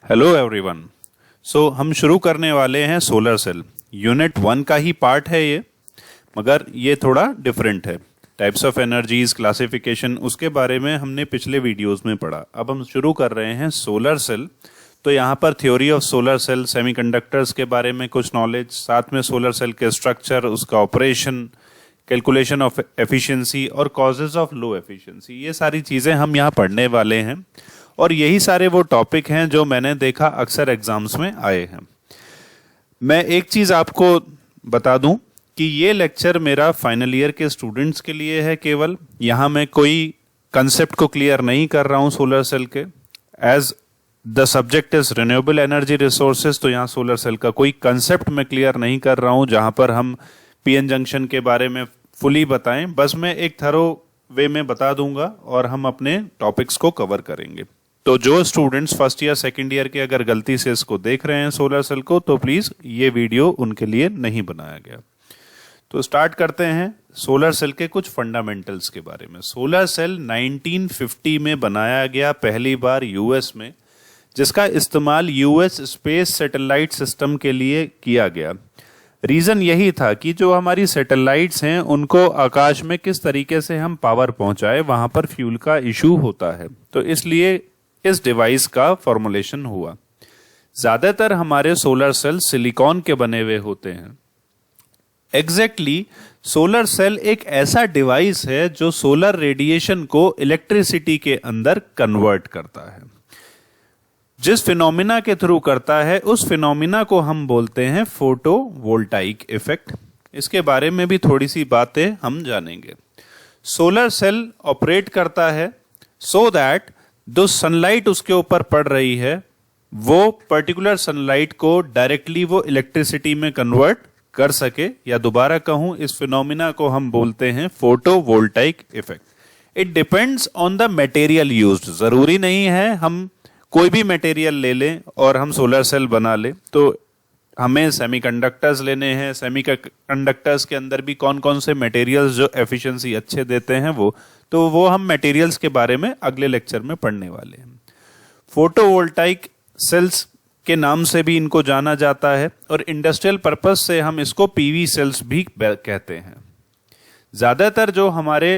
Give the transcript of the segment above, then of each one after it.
Hello everyone. हम शुरू करने वाले हैं सोलर सेल। यूनिट 1 का ही पार्ट है ये, मगर ये थोड़ा डिफरेंट है। टाइप्स ऑफ एनर्जीज, क्लासिफिकेशन, उसके बारे में हमने पिछले वीडियोस में पढ़ा। अब हम शुरू कर रहे हैं सोलर सेल। तो यहाँ पर theory of solar cell, semiconductors के बारे में कुछ नॉलेज, साथ में सोलर सेल के स्ट्रक्चर, उसका ऑपरेशन, कैलकुलेशन ऑफ एफिशिएंसी और कॉजेज ऑफ लो एफिशिएंसी, ये सारी चीज़ें हम यहाँ पढ़ने वाले हैं। और यही सारे वो टॉपिक हैं जो मैंने देखा अक्सर एग्जाम्स में आए हैं। मैं एक चीज़ आपको बता दूं कि ये लेक्चर मेरा फाइनल ईयर के स्टूडेंट्स के लिए है केवल। यहाँ मैं कोई कंसेप्ट को क्लियर नहीं कर रहा हूँ सोलर सेल के। As the subject is renewable energy resources, तो यहाँ सोलर सेल का कोई कंसेप्ट मैं क्लियर नहीं कर रहा हूँ जहाँ पर हम पीएन जंक्शन के बारे में फुली बताएं। बस मैं एक थरो वे में बता दूंगा और हम अपने टॉपिक्स को कवर करेंगे। तो जो students first year second year के अगर गलती से इसको देख रहे हैं सोलर सेल को, तो प्लीज ये वीडियो उनके लिए नहीं बनाया गया। तो स्टार्ट करते हैं सोलर सेल के कुछ फंडामेंटल्स के बारे में। सोलर सेल 1950 में बनाया गया पहली बार यूएस में, जिसका इस्तेमाल यूएस स्पेस सैटेलाइट सिस्टम के लिए किया गया। रीजन यही था कि जो हमारी सैटेलाइट्स हैं उनको आकाश में किस तरीके से हम पावर पहुंचाए, वहां पर फ्यूल का इशू होता है। तो इसलिए इस डिवाइस का फॉर्मुलेशन हुआ। ज्यादातर हमारे सोलर सेल सिलिकॉन के बने हुए होते हैं। एग्जैक्टली सोलर सेल एक ऐसा डिवाइस है जो सोलर रेडिएशन को इलेक्ट्रिसिटी के अंदर कन्वर्ट करता है। जिस फिनोमिना के थ्रू करता है उस फिनोमिना को हम बोलते हैं फोटोवोल्टाइक इफेक्ट। इसके बारे में भी थोड़ी सी बातें हम जानेंगे। सोलर सेल ऑपरेट करता है सो दैट जो सनलाइट उसके ऊपर पड़ रही है वो पर्टिकुलर सनलाइट को डायरेक्टली वो इलेक्ट्रिसिटी में कन्वर्ट कर सके, या दोबारा कहूं इस फिनोमिना को हम बोलते हैं photovoltaic effect. It depends on the material used. जरूरी नहीं है हम कोई भी मटेरियल ले लें और हम सोलर सेल बना लें। तो हमें सेमीकंडक्टर्स लेने हैं। सेमीकंडक्टर्स के अंदर भी कौन कौन से मटेरियल्स जो एफिशिएंसी अच्छे देते हैं वो हम मटेरियल्स के बारे में अगले लेक्चर में पढ़ने वाले हैं। फोटोवोल्टाइक सेल्स के नाम से भी इनको जाना जाता है और इंडस्ट्रियल पर्पस से हम इसको पीवी सेल्स भी कहते हैं। ज्यादातर जो हमारे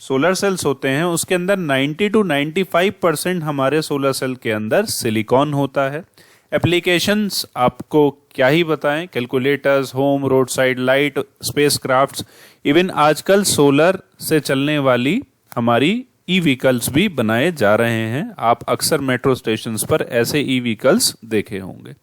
सोलर सेल्स होते हैं उसके अंदर 90 to 95% हमारे सोलर सेल के अंदर सिलिकॉन होता है। एप्लीकेशंस आपको क्या ही बताएं, calculators, home, road side light, spacecrafts, even आजकल सोलर से चलने वाली हमारी ई व्हीकल्स भी बनाए जा रहे हैं। आप अक्सर मेट्रो स्टेशंस पर ऐसे ई व्हीकल्स देखे होंगे।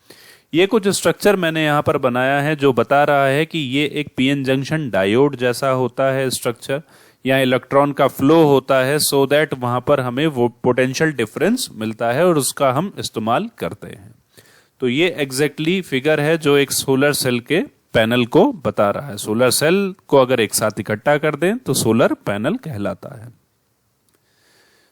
ये कुछ स्ट्रक्चर मैंने यहाँ पर बनाया है जो बता रहा है कि ये एक पीएन जंक्शन डायोड जैसा होता है स्ट्रक्चर, या इलेक्ट्रॉन का फ्लो होता है सो दैट वहां पर हमें वो पोटेंशियल डिफरेंस मिलता है और उसका हम इस्तेमाल करते हैं। तो ये एग्जैक्टली फिगर है जो एक सोलर सेल के पैनल को बता रहा है। सोलर सेल को अगर एक साथ इकट्ठा कर दें तो सोलर पैनल कहलाता है।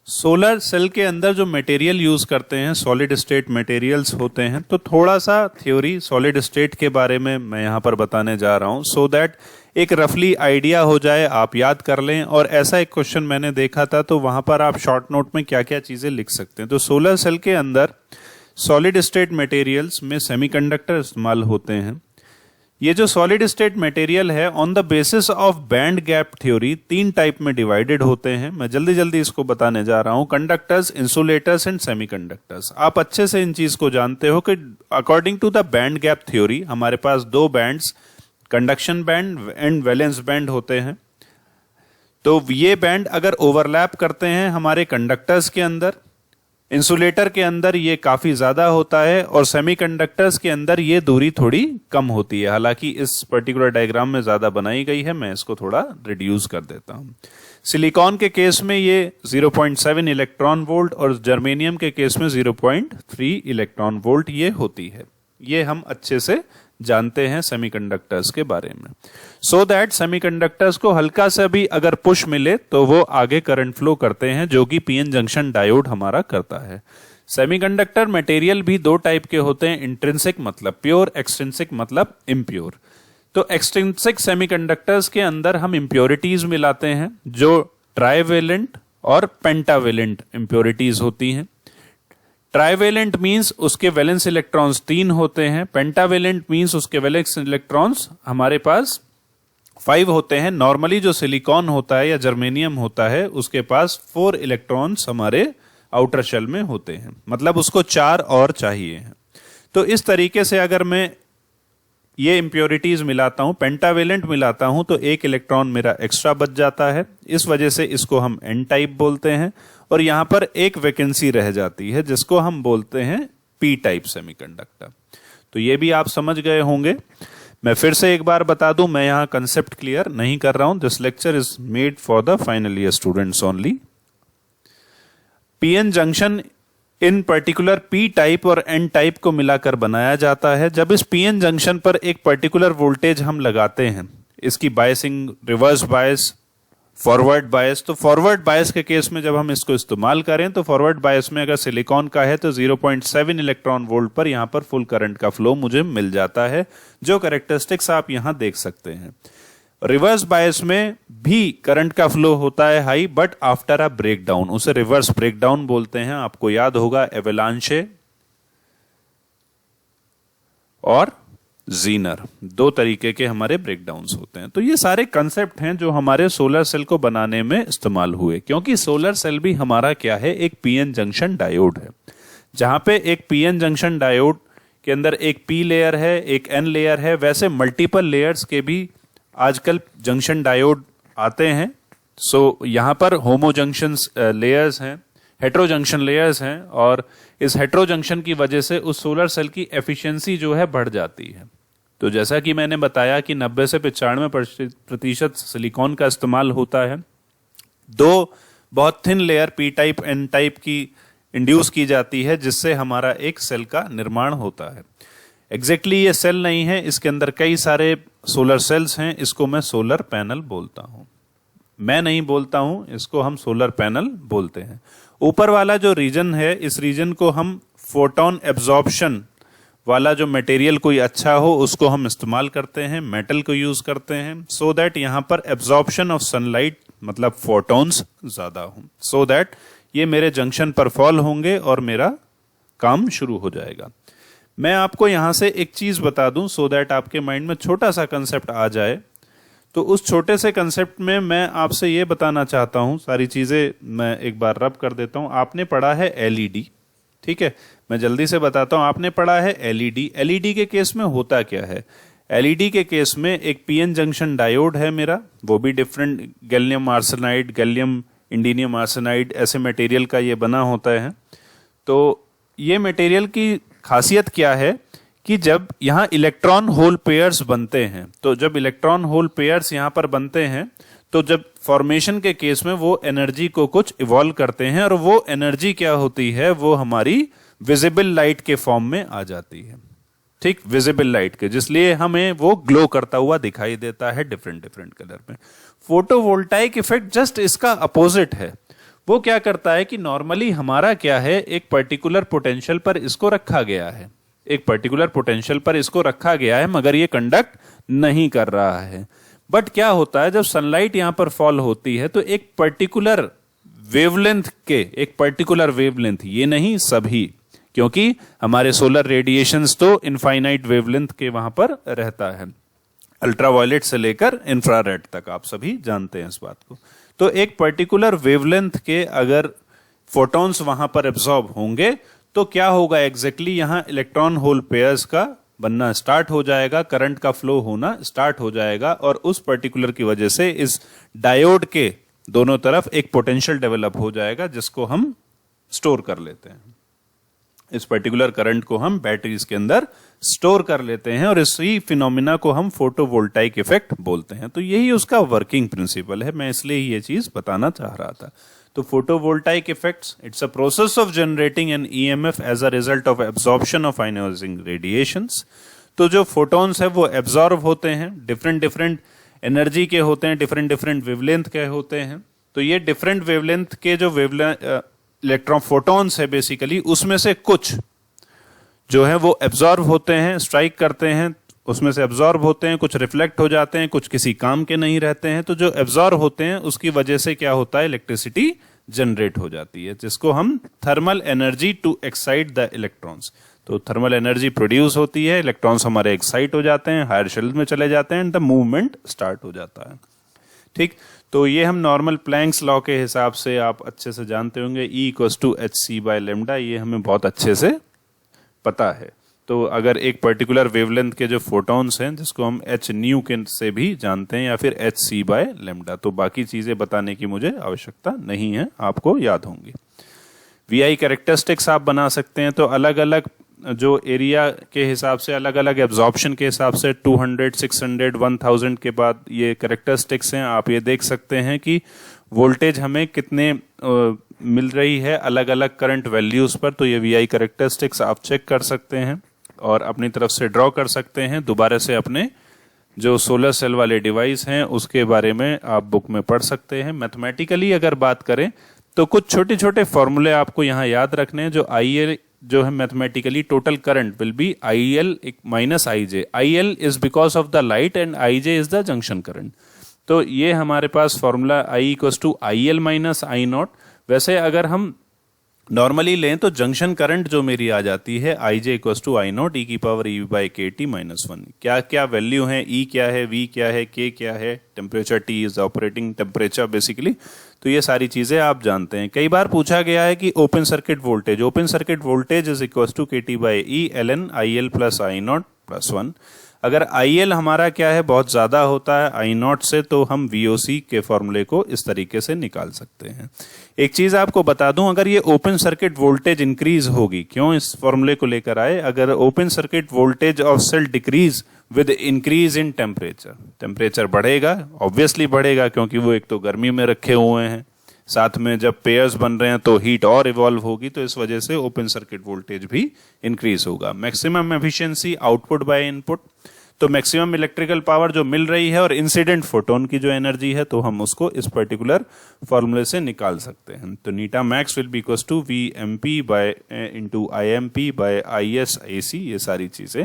सोलर सेल के अंदर जो मटेरियल यूज करते हैं सॉलिड स्टेट मटेरियल्स होते हैं। तो थोड़ा सा थ्योरी सॉलिड स्टेट के बारे में मैं यहाँ पर बताने जा रहा हूँ सो दैट एक रफली आइडिया हो जाए, आप याद कर लें। और ऐसा एक क्वेश्चन मैंने देखा था तो वहां पर आप शॉर्ट नोट में क्या क्या चीजें लिख सकते हैं। तो सोलर सेल के अंदर सॉलिड स्टेट मटेरियल्स में सेमीकंडक्टर इस्तेमाल होते हैं। ये जो सॉलिड स्टेट मटेरियल है on the basis of band gap theory 3 type में डिवाइडेड होते हैं। मैं जल्दी जल्दी इसको बताने जा रहा हूं। Conductors, insulators and semiconductors. आप अच्छे से इन चीज को जानते हो कि according to the band gap theory हमारे पास 2 bands, conduction band and valence band होते हैं। तो ये बैंड अगर ओवरलैप करते हैं हमारे कंडक्टर्स के अंदर, इंसुलेटर के अंदर ये काफी ज्यादा होता है और सेमीकंडक्टर्स के अंदर ये दूरी थोड़ी कम होती है। हालांकि इस पर्टिकुलर डायग्राम में ज्यादा बनाई गई है, मैं इसको थोड़ा रिड्यूस कर देता हूं। सिलिकॉन के केस में ये 0.7 इलेक्ट्रॉन वोल्ट और जर्मेनियम के केस में 0.3 इलेक्ट्रॉन वोल्ट ये होती है। ये हम अच्छे से जानते हैं सेमीकंडक्टर्स के बारे में। सो दैट सेमीकंडक्टर्स को हल्का सा भी अगर पुश मिले तो वो आगे करंट फ्लो करते हैं, जो कि पीएन जंक्शन डायोड हमारा करता है। सेमीकंडक्टर मटेरियल भी 2 टाइप के होते हैं, इंट्रिंसिक मतलब प्योर, एक्सट्रिंसिक मतलब इम्प्योर। तो एक्सट्रिंसिक सेमीकंडक्टर्स के अंदर हम इम्प्योरिटीज मिलाते हैं जो ट्राइवेलेंट और पेंटावेलेंट इम्प्योरिटीज होती हैं। ट्राइवेलेंट मींस उसके वैलेंस इलेक्ट्रॉन्स 3 होते हैं, पेंटावेलेंट मींस उसके वैलेंस इलेक्ट्रॉन्स हमारे पास 5 होते हैं। नॉर्मली जो सिलिकॉन होता है या जर्मेनियम होता है उसके पास 4 इलेक्ट्रॉन्स हमारे आउटर शेल में होते हैं, मतलब उसको 4 और चाहिए। तो इस तरीके से अगर मैं ये इंप्योरिटीज मिलाता हूं, पेंटावेलेंट मिलाता हूं, तो 1 इलेक्ट्रॉन मेरा एक्स्ट्रा बच जाता है। इस वजह से इसको हम एन टाइप बोलते हैं। और यहां पर एक वैकेंसी रह जाती है जिसको हम बोलते हैं पी टाइप सेमीकंडक्टर। तो ये भी आप समझ गए होंगे। मैं फिर से एक बार बता दूं, मैं यहां कंसेप्ट क्लियर नहीं कर रहा हूं। This lecture is made for the final year students only. PN junction in particular P type और एन टाइप को मिलाकर बनाया जाता है। जब इस पीएन जंक्शन पर एक पर्टिकुलर वोल्टेज हम लगाते हैं, इसकी biasing, reverse bias, forward bias, तो फॉरवर्ड बायस के केस में जब हम इसको इस्तेमाल करें तो फॉरवर्ड बायस में अगर सिलिकॉन का है तो 0.7 इलेक्ट्रॉन वोल्ट पर यहां पर फुल करंट का फ्लो मुझे मिल जाता है, जो कैरेक्टरिस्टिक्स आप यहां देख सकते हैं। रिवर्स बायस में भी करंट का फ्लो होता है high, but after a breakdown, उसे रिवर्स ब्रेकडाउन बोलते हैं। आपको याद होगा एवेलांचे और जीनर, 2 तरीके के हमारे ब्रेकडाउन्स होते हैं। तो ये सारे कंसेप्ट हैं जो हमारे सोलर सेल को बनाने में इस्तेमाल हुए, क्योंकि सोलर सेल भी हमारा क्या है, एक पीएन जंक्शन डायोड है। जहां पे एक पीएन जंक्शन डायोड के अंदर एक पी लेयर है, एक एन लेयर है, वैसे मल्टीपल लेयर्स के भी आजकल जंक्शन डायोड आते हैं। सो यहां पर होमो जंक्शन लेयर्स हैं, हेट्रो जंक्शन लेयर्स हैं, और इस हेट्रो जंक्शन की वजह से उस सोलर सेल की एफिशिएंसी जो है बढ़ जाती है। तो जैसा कि मैंने बताया कि 90 से 95% सिलिकॉन का इस्तेमाल होता है। 2 बहुत thin layer P type N type की इंड्यूस की जाती है, जिससे हमारा एक सेल का निर्माण होता है। एग्जैक्टली ये सेल नहीं है, इसके अंदर कई सारे सोलर सेल्स हैं। इसको मैं सोलर पैनल बोलता हूं, मैं नहीं बोलता हूं, इसको हम सोलर पैनल बोलते हैं। ऊपर वाला जो रीजन है, इस रीजन को हम फोटोन एब्जॉर्प्शन वाला जो मटेरियल कोई अच्छा हो उसको हम इस्तेमाल करते हैं, मेटल को यूज करते हैं, सो दैट यहां पर एब्जॉर्प्शन ऑफ सनलाइट मतलब फोटोन्स ज्यादा हो, सो दैट ये मेरे जंक्शन पर फॉल होंगे और मेरा काम शुरू हो जाएगा। मैं आपको यहां से एक चीज बता दूं सो दैट आपके माइंड में छोटा सा कंसेप्ट आ जाए। तो उस छोटे से कंसेप्ट में मैं आपसे ये बताना चाहता हूं, सारी चीजें मैं एक बार रब कर देता हूं। आपने पढ़ा है एलईडी, ठीक है, मैं जल्दी से बताता हूं। आपने पढ़ा है एलईडी। एलईडी के केस में होता क्या है, एलईडी के केस में एक पीएन जंक्शन डायोड है मेरा, वो भी different gallium arsenide, gallium indium arsenide ऐसे मटेरियल का ये बना होता है। तो ये मटेरियल की खासियत क्या है कि जब यहां इलेक्ट्रॉन होल पेयर्स बनते हैं, तो जब इलेक्ट्रॉन होल पेयर्स यहां पर बनते हैं, तो जब फॉर्मेशन के केस में वो एनर्जी को कुछ इवॉल्व करते हैं, और वो एनर्जी क्या होती है, वो हमारी विजिबल लाइट के फॉर्म में आ जाती है। ठीक, विजिबल लाइट के, जिसलिए हमें वो ग्लो करता हुआ दिखाई देता है डिफरेंट डिफरेंट कलर में। फोटोवोल्टाइक इफेक्ट जस्ट इसका अपोजिट है। वो क्या करता है कि नॉर्मली हमारा क्या है, एक पर्टिकुलर पोटेंशियल पर इसको रखा गया है, एक पर्टिकुलर पोटेंशियल पर इसको रखा गया है, मगर ये कंडक्ट नहीं कर रहा है। बट क्या होता है, जब सनलाइट यहां पर फॉल होती है तो एक पर्टिकुलर वेवलेंथ के, एक पर्टिकुलर वेवलेंथ, ये नहीं सभी, क्योंकि हमारे सोलर रेडिएशंस तो इनफाइनाइट वेवलेंथ के वहां पर रहता है, अल्ट्रावायलेट से लेकर इंफ्रारेड तक, आप सभी जानते हैं इस बात को। तो एक पर्टिकुलर वेवलेंथ के अगर फोटॉन्स वहां पर एब्जॉर्ब होंगे तो क्या होगा एग्जैक्टली, यहां इलेक्ट्रॉन होल पेयर्स का बनना स्टार्ट हो जाएगा, करंट का फ्लो होना स्टार्ट हो जाएगा, और उस पर्टिकुलर की वजह से इस डायोड के दोनों तरफ एक पोटेंशियल डेवलप हो जाएगा, जिसको हम स्टोर कर लेते हैं। इस पर्टिकुलर करंट को हम बैटरीज के अंदर स्टोर कर लेते हैं, और इसी फिनोमिना को हम फोटोवोल्टाइक इफेक्ट बोलते हैं। तो यही उसका वर्किंग प्रिंसिपल है, मैं इसलिए ये चीज बताना चाह रहा था। तो photovoltaic effects, it's a process of generating an EMF as a result of absorption of ionising radiations. तो जो फोटॉन्स है वो एब्जॉर्ब होते हैं, डिफरेंट डिफरेंट एनर्जी के होते हैं, डिफरेंट डिफरेंट वेवलेंथ के होते हैं। तो ये डिफरेंट वेवलेंथ के जो इलेक्ट्रॉन फोटॉन्स है बेसिकली, उसमें से कुछ जो है वो एब्जॉर्ब होते हैं, स्ट्राइक करते हैं, उसमें से एब्जॉर्ब होते हैं, कुछ रिफ्लेक्ट हो जाते हैं, कुछ किसी काम के नहीं रहते हैं। तो जो एब्जॉर्ब होते हैं उसकी वजह से क्या होता है, इलेक्ट्रिसिटी जनरेट हो जाती है, जिसको हम thermal energy to excite the electrons. तो थर्मल एनर्जी प्रोड्यूस होती है, इलेक्ट्रॉन्स हमारे एक्साइट हो जाते हैं, हायर शेल में चले जाते हैं, एंड द मूवमेंट स्टार्ट हो जाता है। ठीक, तो ये हम नॉर्मल प्लैंक्स लॉ के हिसाब से आप अच्छे से जानते होंगे, E इक्वल्स टू hc/λ, ये हमें बहुत अच्छे से पता है। तो अगर एक पर्टिकुलर वेवलेंथ के जो फोटॉन्स हैं, जिसको हम h न्यू के से भी जानते हैं, या फिर hc/λ, तो बाकी चीजें बताने की मुझे आवश्यकता नहीं है, आपको याद होंगी। VI कैरेक्टरिस्टिक्स आप बना सकते हैं, तो अलग अलग जो एरिया के हिसाब से, अलग अलग एब्जॉर्प्शन के हिसाब से 200, 600, 1000 के बाद ये कैरेक्टरिस्टिक्स हैं। आप ये देख सकते हैं कि वोल्टेज हमें कितने मिल रही है अलग अलग करंट वैल्यूज पर, तो ये VI कैरेक्टरिस्टिक्स आप चेक कर सकते हैं और अपनी तरफ से ड्रॉ कर सकते हैं। दोबारा से अपने जो सोलर सेल वाले डिवाइस हैं उसके बारे में आप बुक में पढ़ सकते हैं। मैथमेटिकली अगर बात करें तो कुछ छोटे छोटे फॉर्मूले आपको यहाँ याद रखने हैं। जो IL जो है mathematically, total current will be IL minus IJ। IL is because of the light and IJ is the junction current. तो ये हमारे पास formula I equals to IL minus I0। वैसे अगर हम नॉर्मली लें तो जंक्शन करंट जो मेरी आ जाती है IJ equals to I0 e⁻e/kT - 1। क्या क्या वैल्यू है, E क्या है, V क्या है, K क्या है, temperature T is operating temperature basically. तो ये सारी चीजें आप जानते हैं। कई बार पूछा गया है कि open circuit voltage is equals to kT/E ln IL plus I0 plus 1। अगर IL हमारा क्या है, बहुत ज्यादा होता है I0 से, तो हम VOC के फॉर्मूले को इस तरीके से निकाल सकते हैं। एक चीज आपको बता दूं, अगर ये ओपन सर्किट वोल्टेज इंक्रीज होगी, क्यों इस फॉर्मूले को लेकर आए, अगर open circuit voltage of cell decrease with increase in temperature बढ़ेगा, ऑब्वियसली बढ़ेगा, क्योंकि वो एक तो गर्मी में रखे हुए हैं, साथ में जब पेयर्स बन रहे हैं तो हीट और इवॉल्व होगी, तो इस वजह से ओपन सर्किट वोल्टेज भी इंक्रीज होगा। Maximum efficiency output by input, तो मैक्सिमम इलेक्ट्रिकल पावर जो मिल रही है और इंसिडेंट फोटोन की जो एनर्जी है, तो हम उसको इस पर्टिकुलर फॉर्मूले से निकाल सकते हैं। तो eta max will be equals to VMP by into IMP by IS AC। ये सारी चीजें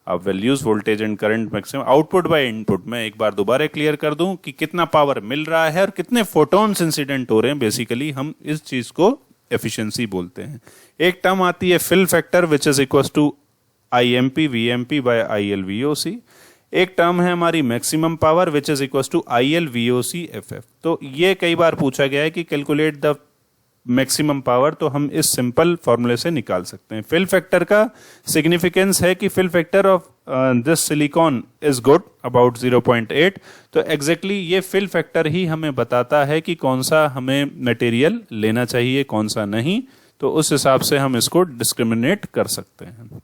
आप values, voltage and current, maximum output by input. मैं एक बार दोबारा क्लियर कर दूं कि कितना पावर मिल रहा है और कितने फोटोन्स इंसिडेंट हो रहे हैं, बेसिकली हम इस चीज को एफिशिएंसी बोलते हैं। एक टर्म आती है fill factor which is equals to IMP VMP by IL VOC। एक टर्म है हमारी maximum power which is equals to IL VOC FF। तो ये कई बार पूछा गया है कि कैलकुलेट द मैक्सिमम पावर, तो हम इस सिंपल फॉर्मूले से निकाल सकते हैं। फिल फैक्टर का सिग्निफिकेंस है कि fill factor of this silicon is good about 0.8। तो एग्जैक्टली ये फिल फैक्टर ही हमें बताता है कि कौन सा हमें मटेरियल लेना चाहिए, कौन सा नहीं, तो उस हिसाब से हम इसको डिस्क्रिमिनेट कर सकते हैं।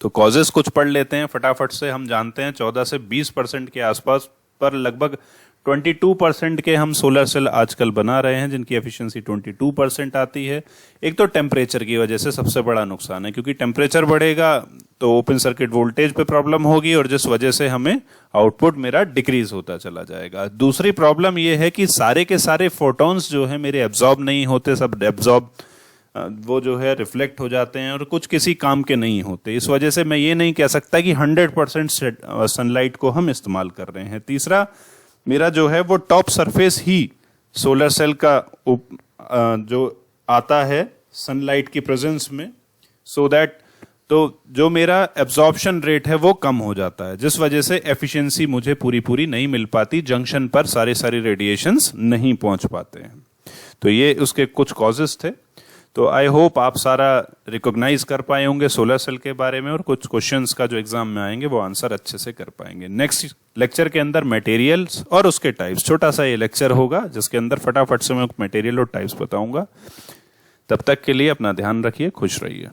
तो कॉजेस कुछ पढ़ लेते हैं फटाफट से। हम जानते हैं 14 से 20% के आसपास पर लगभग 22% के हम सोलर सेल आजकल बना रहे हैं, जिनकी एफिशिएंसी 22% आती है। एक तो टेम्परेचर की वजह से सबसे बड़ा नुकसान है, क्योंकि टेम्परेचर बढ़ेगा तो ओपन सर्किट वोल्टेज पे प्रॉब्लम होगी और जिस वजह से हमें आउटपुट मेरा डिक्रीज होता चला जाएगा। दूसरी प्रॉब्लम यह है कि सारे के सारे फोटॉन्स जो है मेरे एब्जॉर्ब नहीं होते, सब एब्जॉर्ब वो जो है रिफ्लेक्ट हो जाते हैं और कुछ किसी काम के नहीं होते। इस वजह से मैं ये नहीं कह सकता कि 100% सनलाइट को हम इस्तेमाल कर रहे हैं। तीसरा, मेरा जो है वो टॉप सरफेस ही सोलर सेल का जो आता है सनलाइट की प्रेजेंस में, सो दैट तो जो मेरा एब्जॉर्प्शन रेट है वो कम हो जाता है, जिस वजह से एफिशिएंसी मुझे पूरी नहीं मिल पाती, जंक्शन पर सारे रेडिएशंस नहीं पहुंच पाते हैं। तो ये उसके कुछ कॉजेस थे। तो आई होप आप सारा रिकॉग्नाइज कर पाए होंगे सोलर सेल के बारे में, और कुछ क्वेश्चंस का जो एग्जाम में आएंगे वो आंसर अच्छे से कर पाएंगे। नेक्स्ट लेक्चर के अंदर मटेरियल्स और उसके टाइप्स, छोटा सा ये लेक्चर होगा जिसके अंदर फटाफट से मैं मटेरियल और टाइप्स बताऊंगा। तब तक के लिए अपना ध्यान रखिए, खुश रहिए।